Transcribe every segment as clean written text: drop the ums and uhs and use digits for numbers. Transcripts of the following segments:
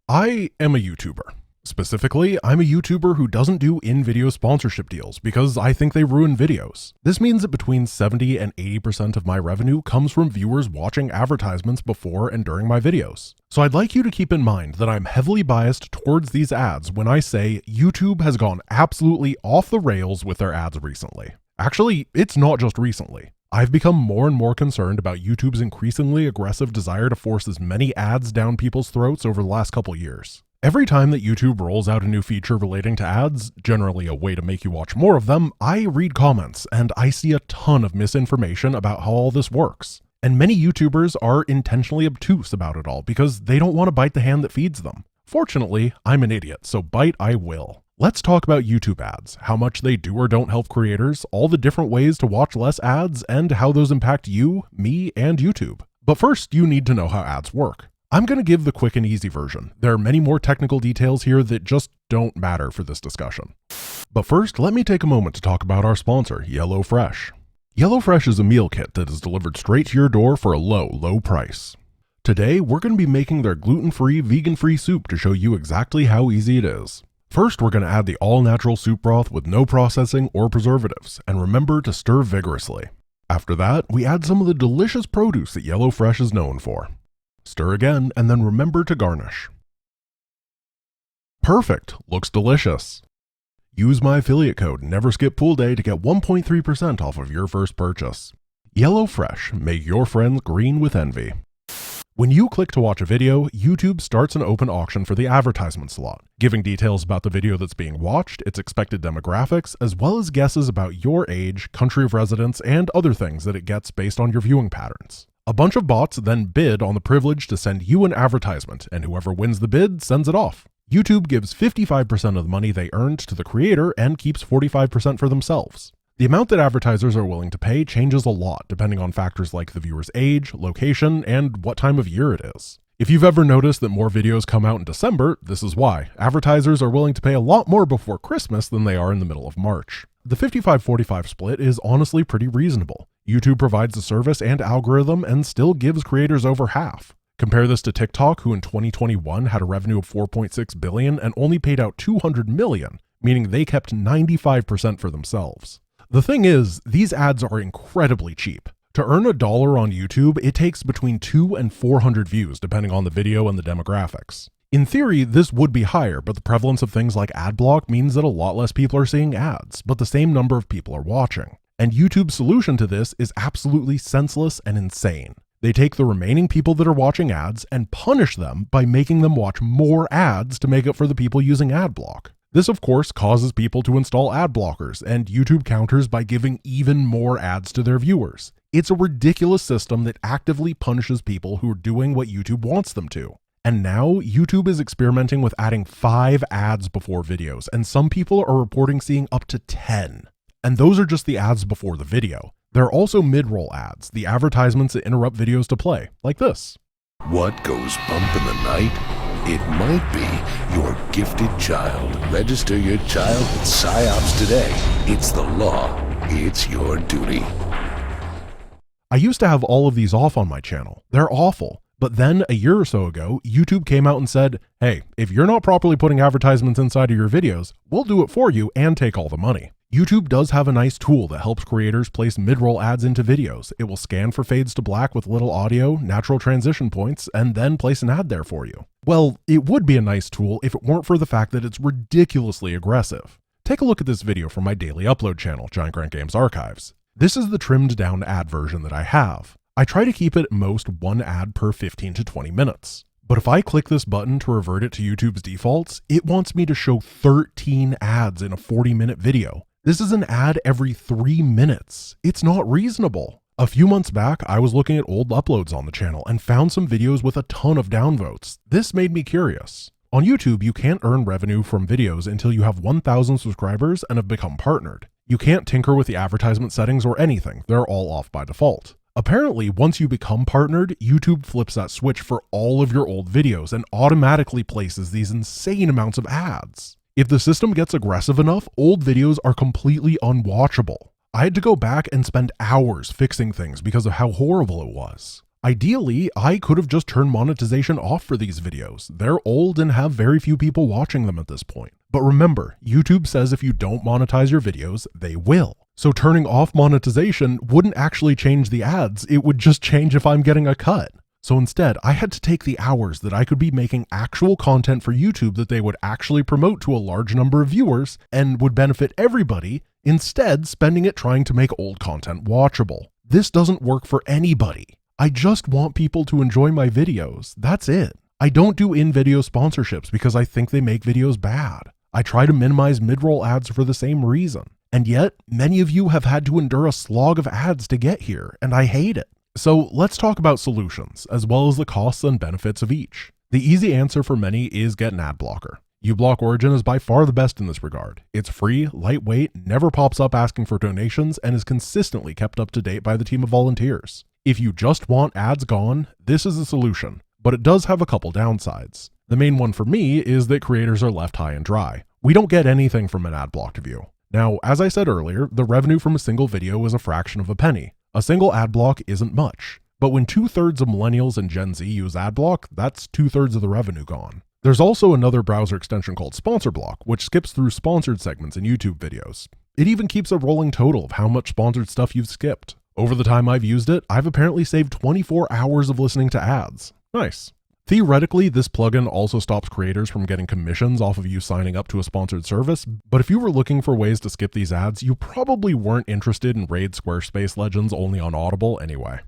I am a YouTuber. Specifically, I'm a YouTuber who doesn't do in-video sponsorship deals because I think they ruin videos. This means that between 70 and 80% of my revenue comes from viewers watching advertisements before and during my videos. So I'd like you to keep in mind that I'm heavily biased towards these ads when I say YouTube has gone absolutely off the rails with their ads recently. Actually, it's not just recently. I've become more and more concerned about YouTube's increasingly aggressive desire to force as many ads down people's throats over the last couple years. Every time that YouTube rolls out a new feature relating to ads, generally a way to make you watch more of them, I read comments and I see a ton of misinformation about how all this works. And many YouTubers are intentionally obtuse about it all because they don't want to bite the hand that feeds them. Fortunately, I'm an idiot, so bite I will. Let's talk about YouTube ads, how much they do or don't help creators, all the different ways to watch less ads, and how those impact you, me, and YouTube. But first, you need to know how ads work. I'm going to give the quick and easy version. There are many more technical details here that just don't matter for this discussion. But first, let me take a moment to talk about our sponsor, HelloFresh. HelloFresh is a meal kit that is delivered straight to your door for a low price. Today, we're going to be making their gluten-free, vegan-free soup to show you exactly how easy it is. First, we're going to add the all-natural soup broth with no processing or preservatives, and remember to stir vigorously. After that, we add some of the delicious produce that HelloFresh is known for. Stir again, and then remember to garnish. Perfect! Looks delicious. Use my affiliate code NEVERSKIPPOOLDAY to get 1.3% off of your first purchase. HelloFresh, make your friends green with envy. When you click to watch a video, YouTube starts an open auction for the advertisement slot, giving details about the video that's being watched, its expected demographics, as well as guesses about your age, country of residence, and other things that it gets based on your viewing patterns. A bunch of bots then bid on the privilege to send you an advertisement, and whoever wins the bid sends it off. YouTube gives 55% of the money they earned to the creator and keeps 45% for themselves. The amount that advertisers are willing to pay changes a lot depending on factors like the viewer's age, location, and what time of year it is. If you've ever noticed that more videos come out in December, this is why. Advertisers are willing to pay a lot more before Christmas than they are in the middle of March. The 55-45 split is honestly pretty reasonable. YouTube provides the service and algorithm and still gives creators over half. Compare this to TikTok, who in 2021 had a revenue of $4.6 billion and only paid out $200 million, meaning they kept 95% for themselves. The thing is, these ads are incredibly cheap. To earn $1 on YouTube, it takes between 200 and 400 views depending on the video and the demographics. In theory, this would be higher, but the prevalence of things like ad block means that a lot less people are seeing ads, but the same number of people are watching. And YouTube's solution to this is absolutely senseless and insane. They take the remaining people that are watching ads and punish them by making them watch more ads to make up for the people using ad block. This, of course, causes people to install ad blockers, and YouTube counters by giving even more ads to their viewers. It's a ridiculous system that actively punishes people who are doing what YouTube wants them to. And now, YouTube is experimenting with adding 5 ads before videos, and some people are reporting seeing up to 10. And those are just the ads before the video. There are also mid-roll ads, the advertisements that interrupt videos to play, like this. What goes bump in the night? It might be your gifted child. Register your child with PsyOps today. It's the law. It's your duty. I used to have all of these off on my channel. They're awful. But then a year or so ago, YouTube came out and said, hey, if you're not properly putting advertisements inside of your videos, we'll do it for you and take all the money. YouTube does have a nice tool that helps creators place mid-roll ads into videos. It will scan for fades to black with little audio, natural transition points, and then place an ad there for you. Well, it would be a nice tool if it weren't for the fact that it's ridiculously aggressive. Take a look at this video from my daily upload channel, Giant Grant Games Archives. This is the trimmed down ad version that I have. I try to keep it at most 1 ad per 15 to 20 minutes. But if I click this button to revert it to YouTube's defaults, it wants me to show 13 ads in a 40-minute video. This is an ad every 3 minutes. It's not reasonable. A few months back, I was looking at old uploads on the channel and found some videos with a ton of downvotes. This made me curious. On YouTube, you can't earn revenue from videos until you have 1,000 subscribers and have become partnered. You can't tinker with the advertisement settings or anything. They're all off by default. Apparently, once you become partnered, YouTube flips that switch for all of your old videos and automatically places these insane amounts of ads. If the system gets aggressive enough, old videos are completely unwatchable. I had to go back and spend hours fixing things because of how horrible it was. Ideally, I could have just turned monetization off for these videos. They're old and have very few people watching them at this point. But remember, YouTube says if you don't monetize your videos, they will. So turning off monetization wouldn't actually change the ads, it would just change if I'm getting a cut. So instead, I had to take the hours that I could be making actual content for YouTube that they would actually promote to a large number of viewers and would benefit everybody, instead spending it trying to make old content watchable. This doesn't work for anybody. I just want people to enjoy my videos, that's it. I don't do in-video sponsorships because I think they make videos bad. I try to minimize mid-roll ads for the same reason. And yet, many of you have had to endure a slog of ads to get here, and I hate it. So let's talk about solutions, as well as the costs and benefits of each. The easy answer for many is get an ad blocker. uBlock Origin is by far the best in this regard. It's free, lightweight, never pops up asking for donations, and is consistently kept up to date by the team of volunteers. If you just want ads gone, this is a solution, but it does have a couple downsides. The main one for me is that creators are left high and dry. We don't get anything from an ad blocked view. Now, as I said earlier, the revenue from a single video is a fraction of a penny. A single ad block isn't much, but when 2/3 of millennials and Gen Z use ad block, that's 2/3 of the revenue gone. There's also another browser extension called Sponsor Block, which skips through sponsored segments in YouTube videos. It even keeps a rolling total of how much sponsored stuff you've skipped. Over the time I've used it, I've apparently saved 24 hours of listening to ads. Nice. Theoretically, this plugin also stops creators from getting commissions off of you signing up to a sponsored service, but if you were looking for ways to skip these ads, you probably weren't interested in Raid Squarespace Legends only on Audible anyway.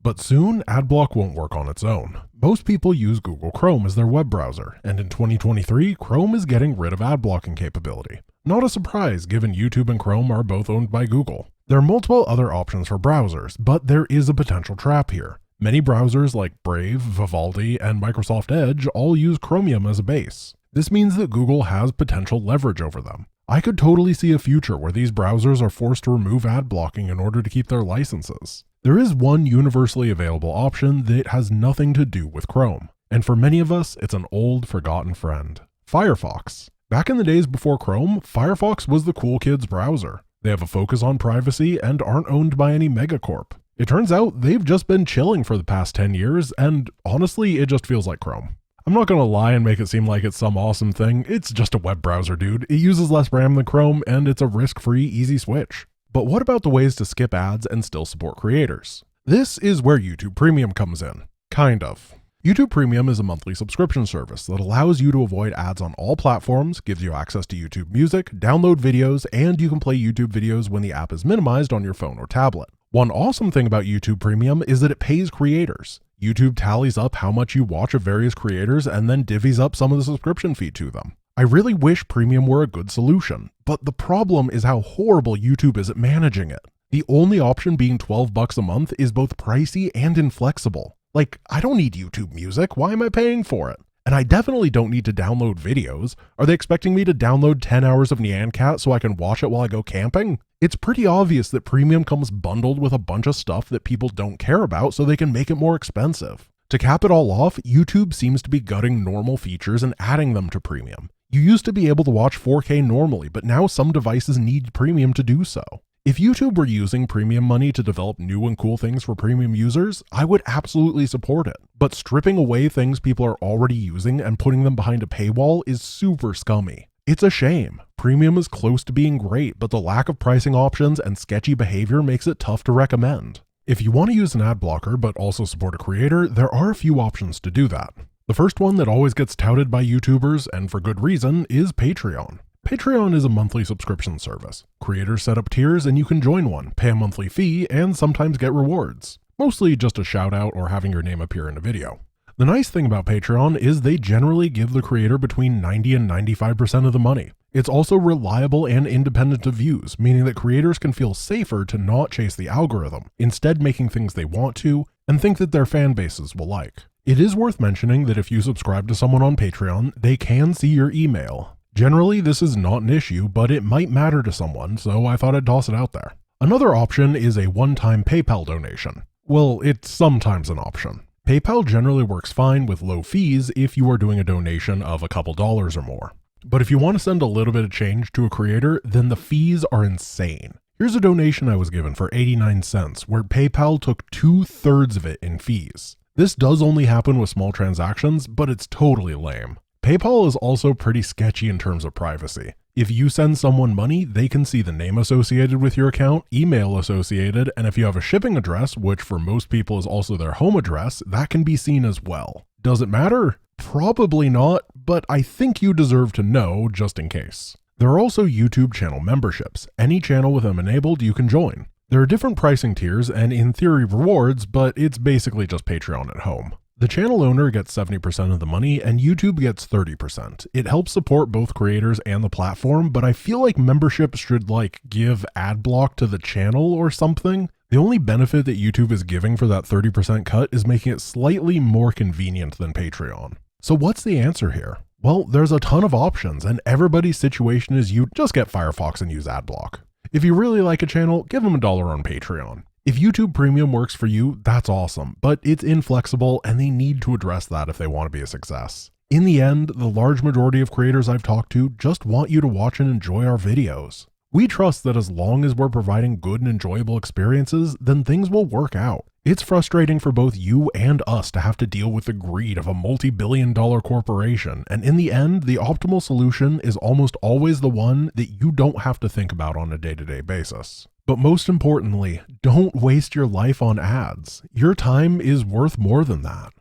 But soon, AdBlock won't work on its own. Most people use Google Chrome as their web browser, and in 2023, Chrome is getting rid of ad blocking capability. Not a surprise given YouTube and Chrome are both owned by Google. There are multiple other options for browsers, but there is a potential trap here. Many browsers like Brave, Vivaldi, and Microsoft Edge all use Chromium as a base. This means that Google has potential leverage over them. I could totally see a future where these browsers are forced to remove ad blocking in order to keep their licenses. There is one universally available option that has nothing to do with Chrome, and for many of us, it's an old forgotten friend. Firefox. Back in the days before Chrome, Firefox was the cool kids browser. They have a focus on privacy and aren't owned by any megacorp. It turns out they've just been chilling for the past 10 years, and honestly, it just feels like Chrome. I'm not gonna lie and make it seem like it's some awesome thing, it's just a web browser, dude. It uses less RAM than Chrome, and it's a risk-free, easy switch. But what about the ways to skip ads and still support creators? This is where YouTube Premium comes in. Kind of. YouTube Premium is a monthly subscription service that allows you to avoid ads on all platforms, gives you access to YouTube Music, download videos, and you can play YouTube videos when the app is minimized on your phone or tablet. One awesome thing about YouTube Premium is that it pays creators. YouTube tallies up how much you watch of various creators and then divvies up some of the subscription fee to them. I really wish Premium were a good solution, but the problem is how horrible YouTube is at managing it. The only option being $12 a month is both pricey and inflexible. Like, I don't need YouTube Music, why am I paying for it? And I definitely don't need to download videos. Are they expecting me to download 10 hours of Nyan Cat so I can watch it while I go camping? It's pretty obvious that Premium comes bundled with a bunch of stuff that people don't care about so they can make it more expensive. To cap it all off, YouTube seems to be gutting normal features and adding them to Premium. You used to be able to watch 4K normally, but now some devices need Premium to do so. If YouTube were using Premium money to develop new and cool things for Premium users, I would absolutely support it. But stripping away things people are already using and putting them behind a paywall is super scummy. It's a shame. Premium is close to being great, but the lack of pricing options and sketchy behavior makes it tough to recommend. If you want to use an ad blocker but also support a creator, there are a few options to do that. The first one that always gets touted by YouTubers, and for good reason, is Patreon. Patreon is a monthly subscription service. Creators set up tiers and you can join one, pay a monthly fee, and sometimes get rewards. Mostly just a shout out or having your name appear in a video. The nice thing about Patreon is they generally give the creator between 90 and 95% of the money. It's also reliable and independent of views, meaning that creators can feel safer to not chase the algorithm, instead making things they want to and think that their fan bases will like. It is worth mentioning that if you subscribe to someone on Patreon, they can see your email. Generally, this is not an issue, but it might matter to someone, so I thought I'd toss it out there. Another option is a one-time PayPal donation. Well, it's sometimes an option. PayPal generally works fine with low fees if you are doing a donation of a couple dollars or more. But if you want to send a little bit of change to a creator, then the fees are insane. Here's a donation I was given for 89 cents, where PayPal took 2/3 of it in fees. This does only happen with small transactions, but it's totally lame. PayPal is also pretty sketchy in terms of privacy. If you send someone money, they can see the name associated with your account, email associated, and if you have a shipping address, which for most people is also their home address, that can be seen as well. Does it matter? Probably not, but I think you deserve to know just in case. There are also YouTube channel memberships. Any channel with them enabled, you can join. There are different pricing tiers and in theory rewards, but it's basically just Patreon at home. The channel owner gets 70% of the money and YouTube gets 30%. It helps support both creators and the platform, but I feel like memberships should give ad block to the channel or something. The only benefit that YouTube is giving for that 30% cut is making it slightly more convenient than Patreon. So what's the answer here? Well, there's a ton of options and everybody's situation is you just get Firefox and use adblock. If you really like a channel, give them $1 on Patreon. If YouTube Premium works for you, that's awesome, but it's inflexible and they need to address that if they want to be a success. In the end, the large majority of creators I've talked to just want you to watch and enjoy our videos. We trust that as long as we're providing good and enjoyable experiences, then things will work out. It's frustrating for both you and us to have to deal with the greed of a multi-billion-dollar corporation, and in the end, the optimal solution is almost always the one that you don't have to think about on a day-to-day basis. But most importantly, don't waste your life on ads. Your time is worth more than that.